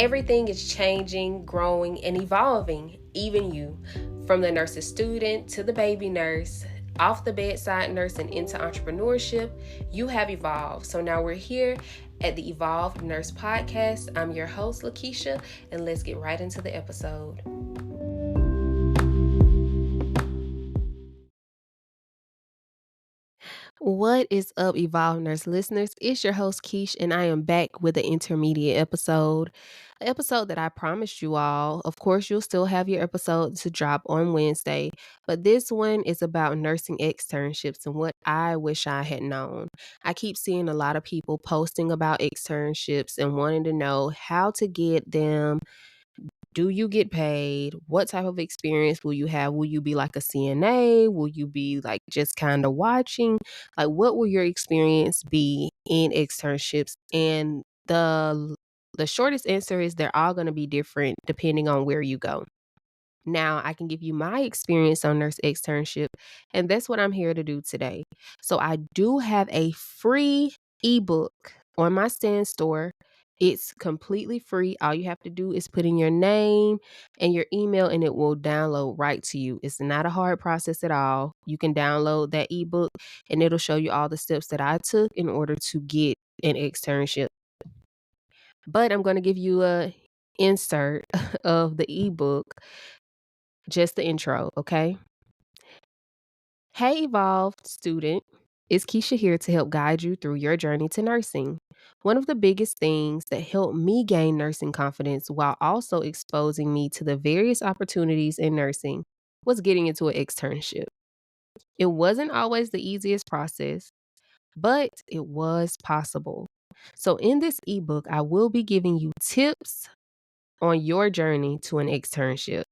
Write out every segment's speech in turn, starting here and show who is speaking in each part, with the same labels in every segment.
Speaker 1: Everything is changing, growing, and evolving, even you. From the nurse's student to the baby nurse, off the bedside nurse and into entrepreneurship, you have evolved. So now we're here at the Evolved Nurse Podcast. I'm your host, Lakeisha, and let's get right into the episode. What is up, Evolved Nurse listeners? It's your host, Keish, and I am back with an intermediate episode. An episode that I promised you all. Of course, you'll still have your episode to drop on Wednesday, but this one is about nursing externships and what I wish I had known. I keep seeing a lot of people posting about externships and wanting to know how to get them. Do you get paid? What type of experience will you have? Will you be like a CNA? Will you be like just kind of watching? Like, what will your experience be in externships? And the shortest answer is they're all going to be different depending on where you go. Now, I can give you my experience on nurse externship, and that's what I'm here to do today. So, I do have a free ebook on my Stand store. It's completely free. All you have to do is put in your name and your email, and it will download right to you. It's not a hard process at all. You can download that ebook, and it'll show you all the steps that I took in order to get an externship. But I'm going to give you a insert of the ebook, just the intro, okay? Hey, Evolved student. It's Keisha here to help guide you through your journey to nursing. One of the biggest things that helped me gain nursing confidence while also exposing me to the various opportunities in nursing was getting into an externship. It wasn't always the easiest process, but it was possible. So, in this ebook, I will be giving you tips on your journey to an externship.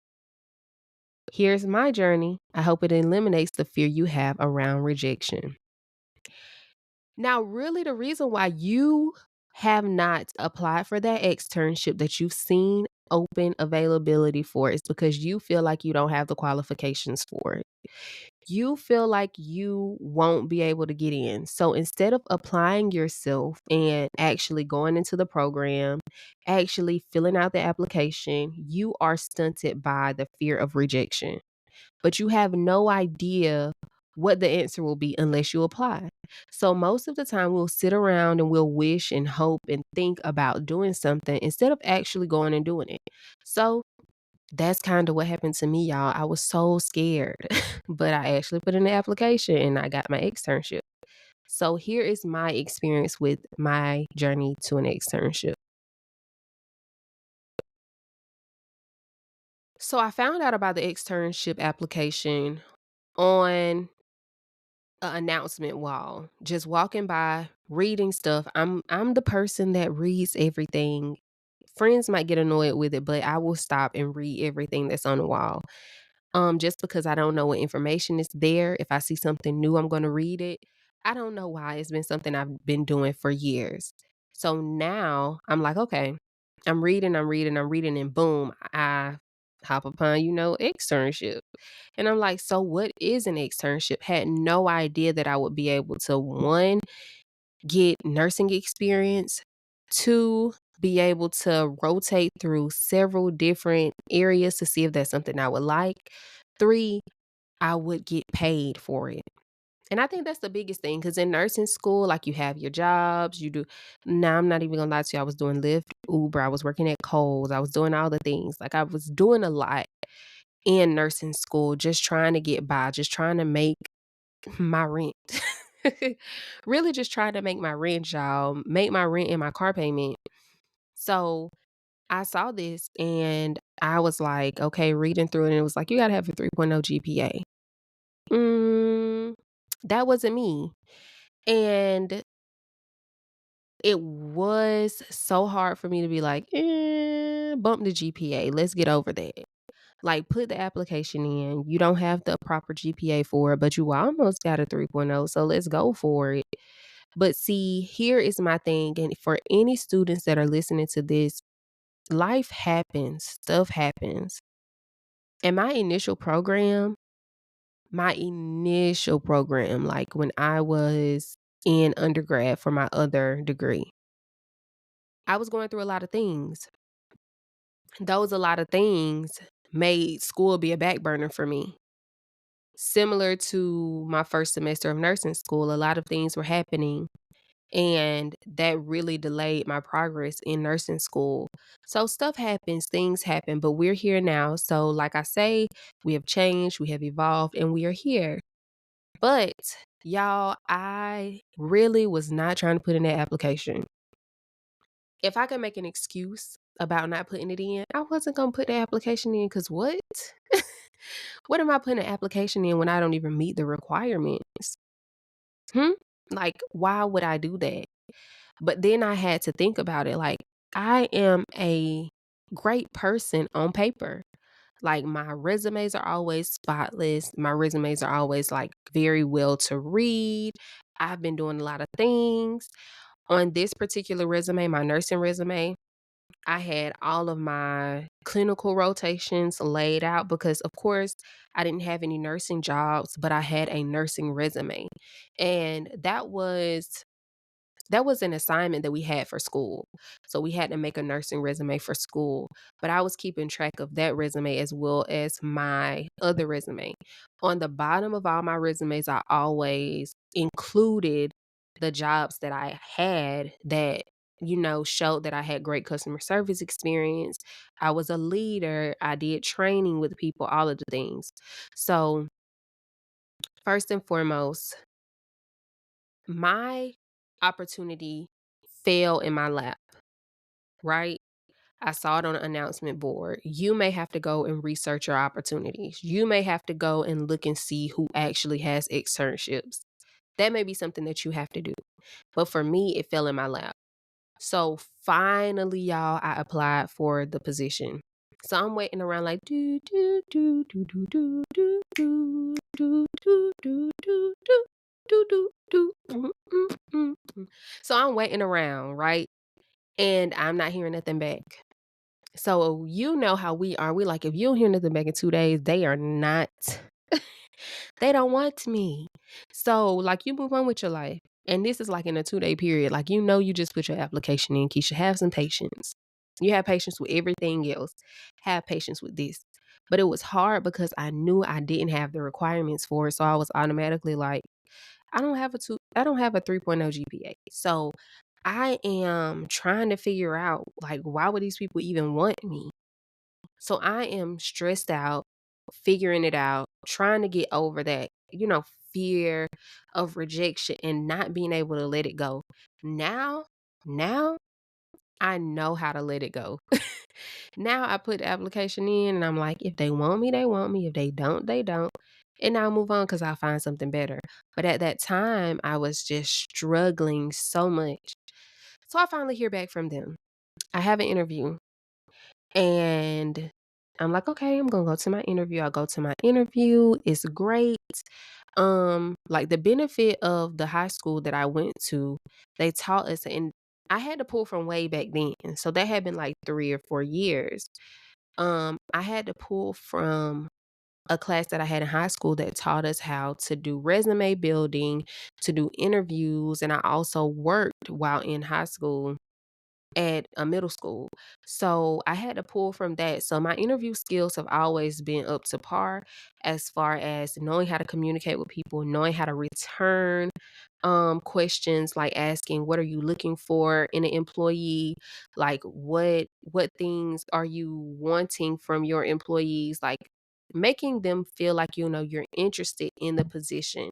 Speaker 1: Here's my journey. I hope it eliminates the fear you have around rejection. Now, really, the reason why you have not applied for that externship that you've seen open availability for is because you feel like you don't have the qualifications for it. You feel like you won't be able to get in. So instead of applying yourself and actually going into the program, actually filling out the application, you are stunted by the fear of rejection. But you have no idea what the answer will be unless you apply. So most of the time we'll sit around and we'll wish and hope and think about doing something instead of actually going and doing it. So that's kind of what happened to me, y'all. I was so scared, but I actually put in the application and I got my externship. So here is my experience with my journey to an externship. So I found out about the externship application on an announcement wall, just walking by, reading stuff. I'm the person that reads everything. Friends might get annoyed with it, but I will stop and read everything that's on the wall. Just because I don't know what information is there. If I see something new, I'm going to read it. I don't know why. It's been something I've been doing for years. So now I'm like, okay, I'm reading, and boom, I hop upon, externship. And I'm like, so what is an externship? Had no idea that I would be able to, one, get nursing experience, two, be able to rotate through several different areas to see if that's something I would like, three, I would get paid for it. And I think that's the biggest thing because in nursing school, like you have your jobs, you do. Now, I'm not even gonna lie to you. I was doing Lyft, Uber, I was working at Kohl's, I was doing all the things. Like I was doing a lot in nursing school, just trying to get by, just trying to make my rent. Really just trying to make my rent, y'all, make my rent and my car payment. So I saw this and I was like, okay, reading through it, and it was like, you gotta have a 3.0 GPA. Mm, that wasn't me. And it was so hard for me to be like, bump the GPA. Let's get over that. Like, put the application in. You don't have the proper GPA for it, but you almost got a 3.0, so let's go for it. But see, here is my thing, and for any students that are listening to this, life happens, stuff happens. And my initial program, like when I was in undergrad for my other degree, I was going through a lot of things. Those a lot of things made school be a back burner for me. Similar to my first semester of nursing school, a lot of things were happening, and that really delayed my progress in nursing school. So stuff happens, things happen, but we're here now. So, like I say, we have changed, we have evolved, and we are here. But y'all, I really was not trying to put in that application. If I could make an excuse about not putting it in, I wasn't gonna put the application in because what? What am I putting an application in when I don't even meet the requirements? Hmm? Like, why would I do that? But then I had to think about it. Like, I am a great person on paper. Like, my resumes are always spotless. My resumes are always like very well to read. I've been doing a lot of things. On this particular resume, my nursing resume, I had all of my clinical rotations laid out because, of course, I didn't have any nursing jobs, but I had a nursing resume. And that was an assignment that we had for school. So we had to make a nursing resume for school, but I was keeping track of that resume as well as my other resume. On the bottom of all my resumes, I always included the jobs that I had that, showed that I had great customer service experience. I was a leader. I did training with people, all of the things. So, first and foremost, my opportunity fell in my lap, right? I saw it on an announcement board. You may have to go and research your opportunities. You may have to go and look and see who actually has externships. That may be something that you have to do. But for me, it fell in my lap. So finally, y'all, I applied for the position. So I'm waiting around like do do do do do do do do do do do do do do do do. So I'm waiting around, right? And I'm not hearing nothing back. So you know how we are. We like if you don't hear nothing back in 2 days, they are not they don't want me. So, like, you move on with your life. And this is like in a 2-day period. Like, you just put your application in, Keisha. Have some patience. You have patience with everything else. Have patience with this. But it was hard because I knew I didn't have the requirements for it. So I was automatically like, I don't have a 3.0 GPA. So I am trying to figure out like why would these people even want me? So I am stressed out, figuring it out, trying to get over that, fear of rejection and not being able to let it go. Now, now I know how to let it go. Now I put the application in and I'm like, if they want me, they want me. If they don't, they don't. And I'll move on because I'll find something better. But at that time, I was just struggling so much. So I finally hear back from them. I have an interview. And I'm like, "Okay, I'm gonna go to my interview." I go to my interview, it's great. Like, the benefit of the high school that I went to, they taught us and I had to pull from way back then, so that had been, like, 3 or 4 years. I had to pull from a class that I had in high school that taught us how to do resume building, to do interviews, and I also worked while in high school at a middle school. So I had to pull from that. So my interview skills have always been up to par as far as knowing how to communicate with people, knowing how to return questions like asking what are you looking for in an employee, like what things are you wanting from your employees, like making them feel like you're interested in the position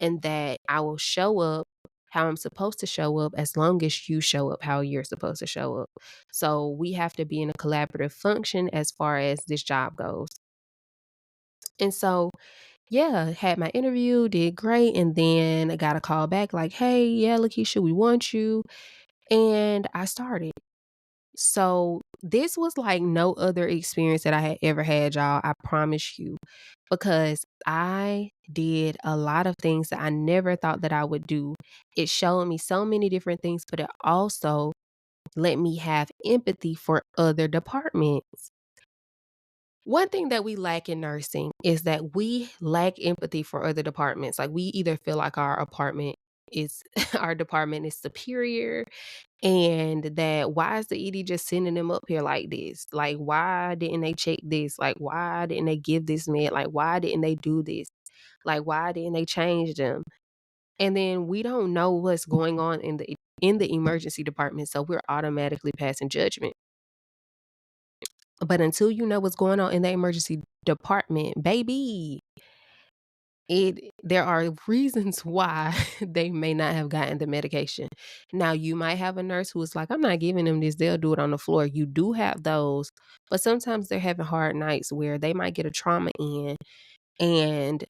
Speaker 1: and that I will show up how I'm supposed to show up as long as you show up how you're supposed to show up. So we have to be in a collaborative function as far as this job goes. And so, yeah, had my interview, did great, and then I got a call back like, "Hey, yeah, Lakeisha, we want you." And I started. So this was like no other experience that I had ever had, y'all. I promise you, because I did a lot of things that I never thought that I would do. It showed me so many different things, but it also let me have empathy for other departments. One thing that we lack in nursing is that we lack empathy for other departments. Like we either feel like our apartment is our department is superior, and that why is the ED just sending them up here like this? Like, why didn't they check this? Like, why didn't they give this med? Like, why didn't they do this? Like, why didn't they change them? And then we don't know what's going on in the emergency department, so we're automatically passing judgment. But until you know what's going on in the emergency department, baby, there are reasons why they may not have gotten the medication. Now, you might have a nurse who is like, I'm not giving them this, they'll do it on the floor. You do have those, but sometimes they're having hard nights where they might get a trauma in and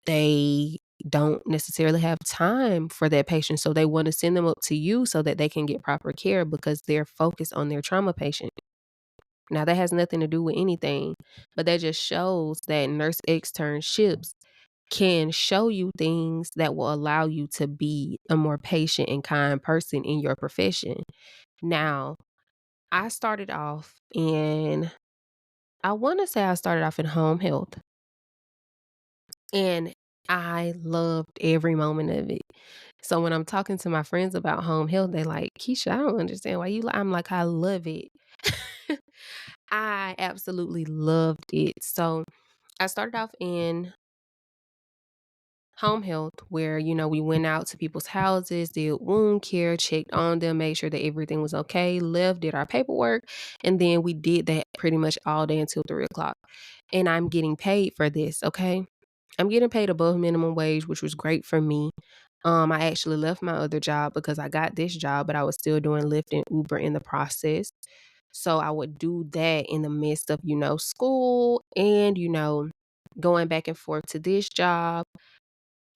Speaker 1: they don't necessarily have time for that patient. So they want to send them up to you so that they can get proper care because they're focused on their trauma patient. Now, that has nothing to do with anything, but that just shows that nurse externships can show you things that will allow you to be a more patient and kind person in your profession. Now, I started off in, I want to say I started off in home health, and I loved every moment of it. So when I'm talking to my friends about home health, they like, Keisha, I don't understand why you. I'm like, I love it. I absolutely loved it. So I started off in home health where, we went out to people's houses, did wound care, checked on them, made sure that everything was okay, left, did our paperwork, and then we did that pretty much all day until 3 o'clock. And I'm getting paid for this, okay? I'm getting paid above minimum wage, which was great for me. I actually left my other job because I got this job, but I was still doing Lyft and Uber in the process. So I would do that in the midst of, school and, going back and forth to this job.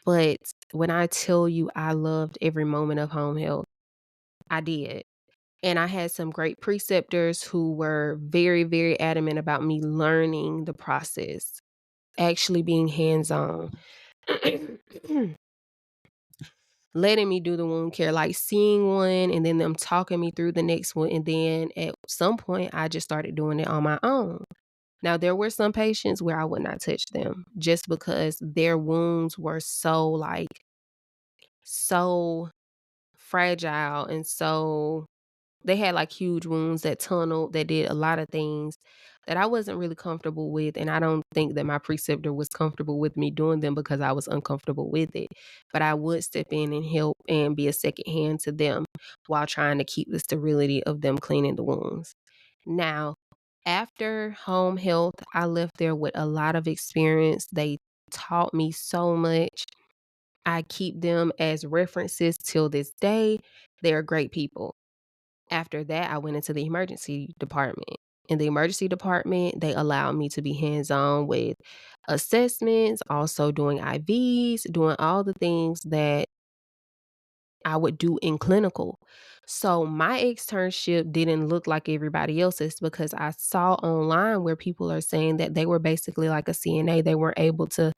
Speaker 1: But when I tell you I loved every moment of home health, I did. And I had some great preceptors who were very, very adamant about me learning the process, actually being hands on. Letting me do the wound care, like seeing one and then them talking me through the next one. And then at some point, I just started doing it on my own. Now, there were some patients where I would not touch them just because their wounds were so fragile and so they had like huge wounds that tunneled, that did a lot of things that I wasn't really comfortable with. And I don't think that my preceptor was comfortable with me doing them because I was uncomfortable with it. But I would step in and help and be a second hand to them while trying to keep the sterility of them cleaning the wounds. Now, after home health, I left there with a lot of experience. They taught me so much. I keep them as references till this day. They are great people. After that, I went into the emergency department. In the emergency department, they allowed me to be hands-on with assessments, also doing IVs, doing all the things that I would do in clinical. So my externship didn't look like everybody else's because I saw online where people are saying that they were basically like a CNA. They weren't able to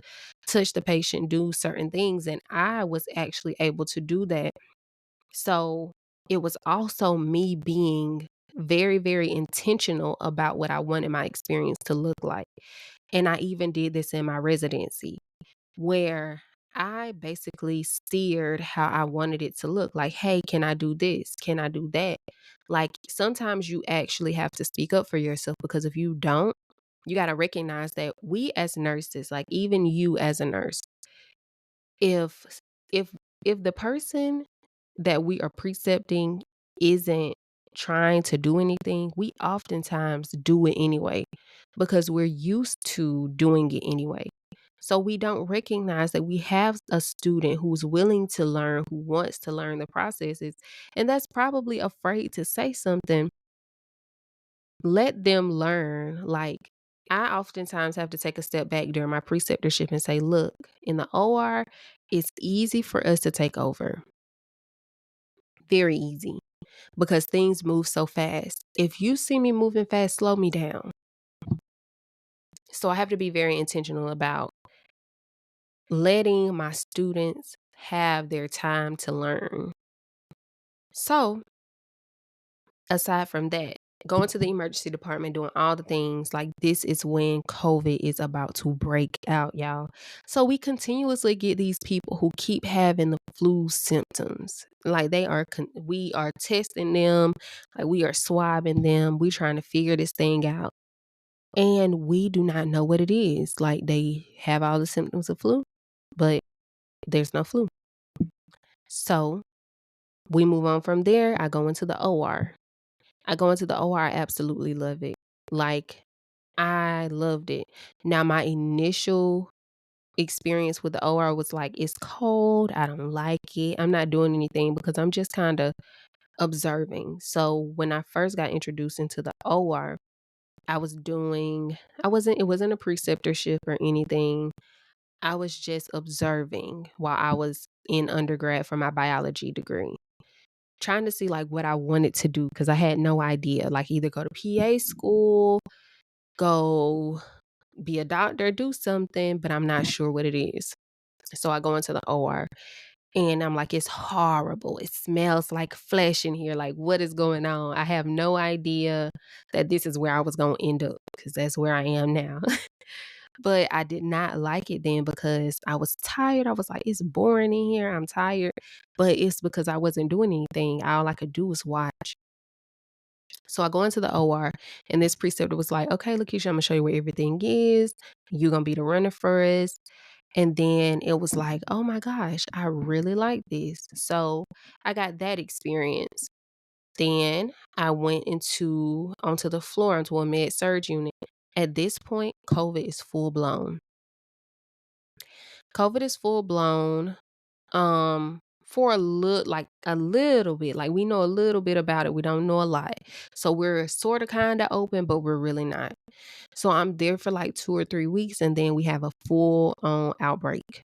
Speaker 1: touch the patient, do certain things, and I was actually able to do that. So it was also me being very, very intentional about what I wanted my experience to look like. And I even did this in my residency where I basically steered how I wanted it to look. Like, hey, can I do this? Can I do that? Like, sometimes you actually have to speak up for yourself because if you don't, you got to recognize that we as nurses, like even you as a nurse, if if if the person that we are precepting isn't trying to do anything, we oftentimes do it anyway because we're used to doing it anyway. So we don't recognize that we have a student who's willing to learn, who wants to learn the processes, and that's probably afraid to say something. Let them learn. Like, I oftentimes have to take a step back during my preceptorship and say, look, in the OR, it's easy for us to take over. Very easy because things move so fast. If you see me moving fast, slow me down. So I have to be very intentional about letting my students have their time to learn. So, aside from that, going to the emergency department, doing all the things. Like, this is when COVID is about to break out, y'all. So we continuously get these people who keep having the flu symptoms. Like, we are testing them, like we are swabbing them. We trying to figure this thing out. And we do not know what it is. Like, they have all the symptoms of flu, but there's no flu. So we move on from there. I go into the OR. I absolutely love it. Like, I loved it. Now, my initial experience with the OR was like, it's cold. I don't like it. I'm not doing anything because I'm just kind of observing. So when I first got introduced into the OR, it wasn't a preceptorship or anything. I was just observing while I was in undergrad for my biology degree, trying to see like what I wanted to do because I had no idea. Like, either go to PA school, go be a doctor, do something, but I'm not sure what it is. So I go into the OR and I'm like, it's horrible. It smells like flesh in here. Like, what is going on? I have no idea that this is where I was going to end up because that's where I am now. But I did not like it then because I was tired. I was like, it's boring in here. I'm tired. But it's because I wasn't doing anything. All I could do was watch. So I go into the OR and this preceptor was like, okay, Lakeisha, I'm going to show you where everything is. You're going to be the runner for us. And then it was like, oh my gosh, I really like this. So I got that experience. Then I went onto the floor onto a med surg unit. At this point, COVID is full blown. COVID is full blown. For a little bit. Like, we know a little bit about it. We don't know a lot. So we're sort of kind of open, but we're really not. So I'm there for like 2 or 3 weeks, and then we have a full on outbreak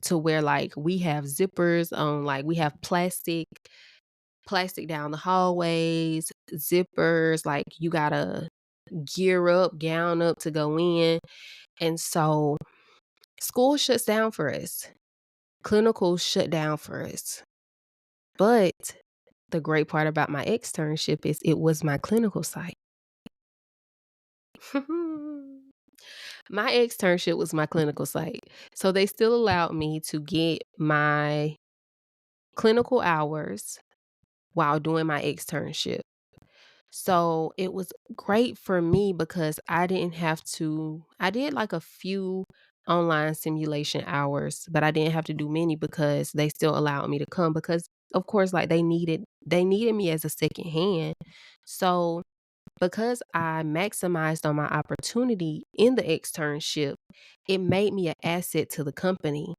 Speaker 1: to where like we have zippers on, like we have plastic down the hallways, zippers, like you gotta gear up, gown up to go in. And so school shuts down for us. Clinical shut down for us. But the great part about my externship is it was my clinical site. My externship was my clinical site. So they still allowed me to get my clinical hours while doing my externship. So it was great for me because I did like a few online simulation hours, but I didn't have to do many because they still allowed me to come because of course like they needed me as a second hand. So because I maximized on my opportunity in the externship, it made me an asset to the company.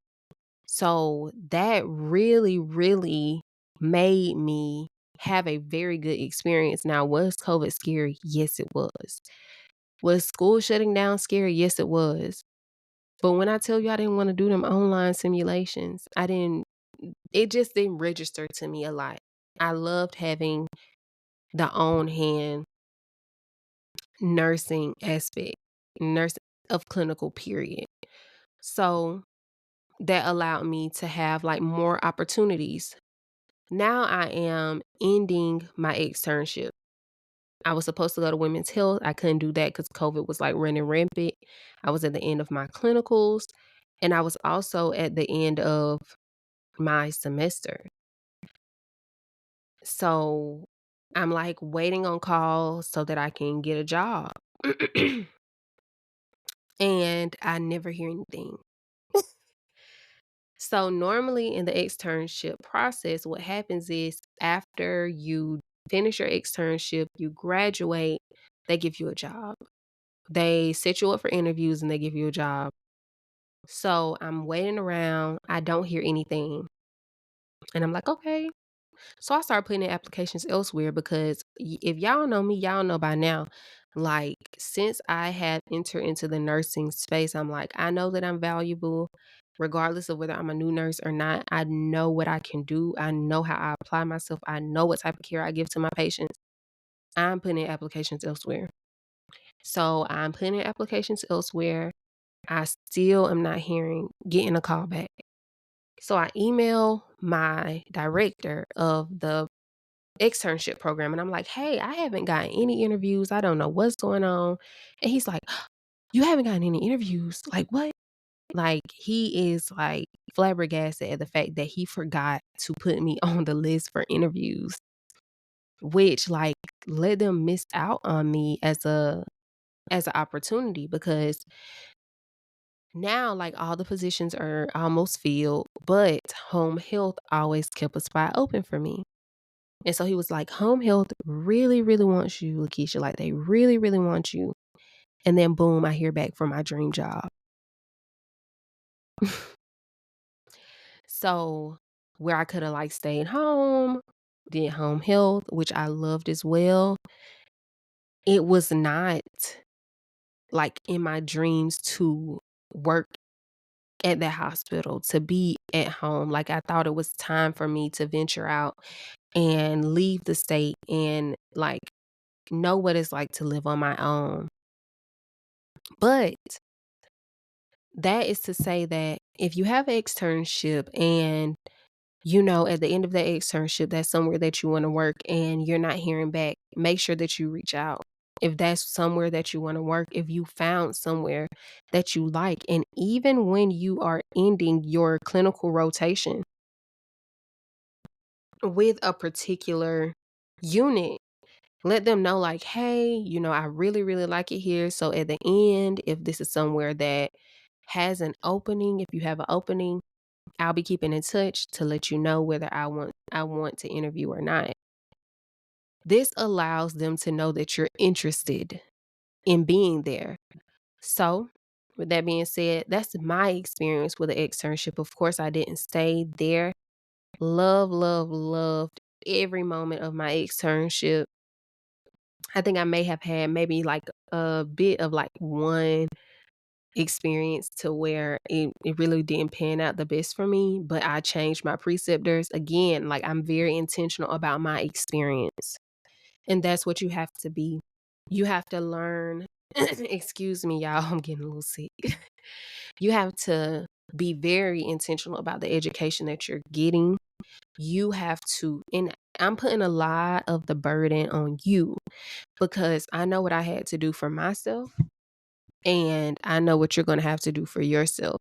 Speaker 1: So that really, really made me have a very good experience. Now, was COVID scary? Yes, it was. Was school shutting down scary? Yes, it was. But when I tell you I didn't want to do them online simulations, it just didn't register to me a lot. I loved having the on hand nursing aspect, nursing of clinical period. So that allowed me to have like more opportunities. Now I am ending my externship. I was supposed to go to women's health. I couldn't do that because COVID was like running rampant. I was at the end of my clinicals, and I was also at the end of my semester. So I'm like waiting on call so that I can get a job. And I never hear anything. So normally in the externship process, what happens is after you finish your externship, you graduate, they give you a job. They set you up for interviews and they give you a job. So I'm waiting around. I don't hear anything. And I'm like, okay. So I start putting in applications elsewhere because if y'all know me, y'all know by now, like since I have entered into the nursing space, I'm like, I know that I'm valuable regardless of whether I'm a new nurse or not. I know what I can do. I know how I apply myself. I know what type of care I give to my patients. I'm putting in applications elsewhere. So I'm putting in applications elsewhere. I still am not getting a call back. So I email my director of the externship program, and I'm like, "Hey, I haven't gotten any interviews. I don't know what's going on." And he's like, "You haven't gotten any interviews? Like what?" Like, he is, like, flabbergasted at the fact that he forgot to put me on the list for interviews, which, like, let them miss out on me as an opportunity because now, like, all the positions are almost filled, but home health always kept a spot open for me. And so he was like, "Home health really, really wants you, Lakeisha, like, they really, really want you." And then boom, I hear back from my dream job. So, where I coulda, like, stayed home, did home health, which I loved as well, it was not, like, in my dreams to work at that hospital, to be at home. Like, I thought it was time for me to venture out and leave the state and, like, know what it's like to live on my own. But that is to say that if you have an externship and, at the end of that externship, that's somewhere that you wanna work and you're not hearing back, make sure that you reach out. If that's somewhere that you wanna work, if you found somewhere that you like, and even when you are ending your clinical rotation with a particular unit, let them know like, "Hey, I really, really like it here. So at the end, if this is somewhere that has an opening, if you have an opening, I'll be keeping in touch to let you know whether I want to interview or not." This allows them to know that you're interested in being there. So, with that being said, that's my experience with an externship. Of course, I didn't stay there. Love, love, loved every moment of my externship. I think I may have had maybe like a bit of like one experience to where it really didn't pan out the best for me, but I changed my preceptors. Again, like I'm very intentional about my experience. And that's what you have to be. You have to learn, excuse me, y'all, I'm getting a little sick. You have to be very intentional about the education that you're getting. You have to, and I'm putting a lot of the burden on you because I know what I had to do for myself and I know what you're going to have to do for yourself.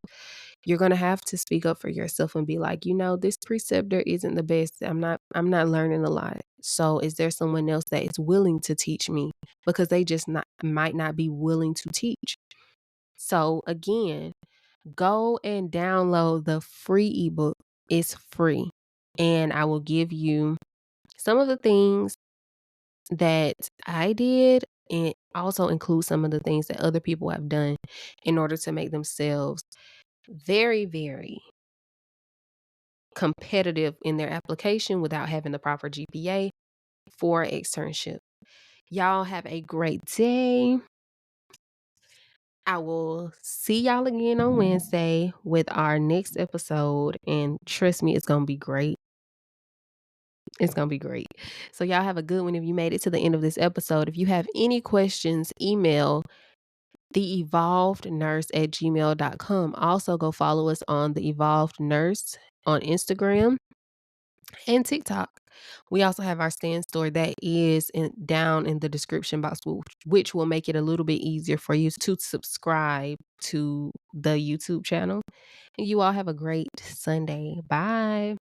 Speaker 1: You're going to have to speak up for yourself and be like, this preceptor isn't the best. I'm not learning a lot. So is there someone else that is willing to teach me because they just not might not be willing to teach. So again, go and download the free ebook. It's free. And I will give you some of the things that I did and also include some of the things that other people have done in order to make themselves very, very competitive in their application without having the proper GPA for externship. Y'all have a great day. I will see y'all again on Wednesday with our next episode. And trust me, it's going to be great. It's going to be great. So, y'all have a good one if you made it to the end of this episode. If you have any questions, email theevolvednurse@gmail.com. Also, go follow us on The Evolved Nurse on Instagram and TikTok. We also have our stand store that is down in the description box, which will make it a little bit easier for you to subscribe to the YouTube channel. And you all have a great Sunday. Bye.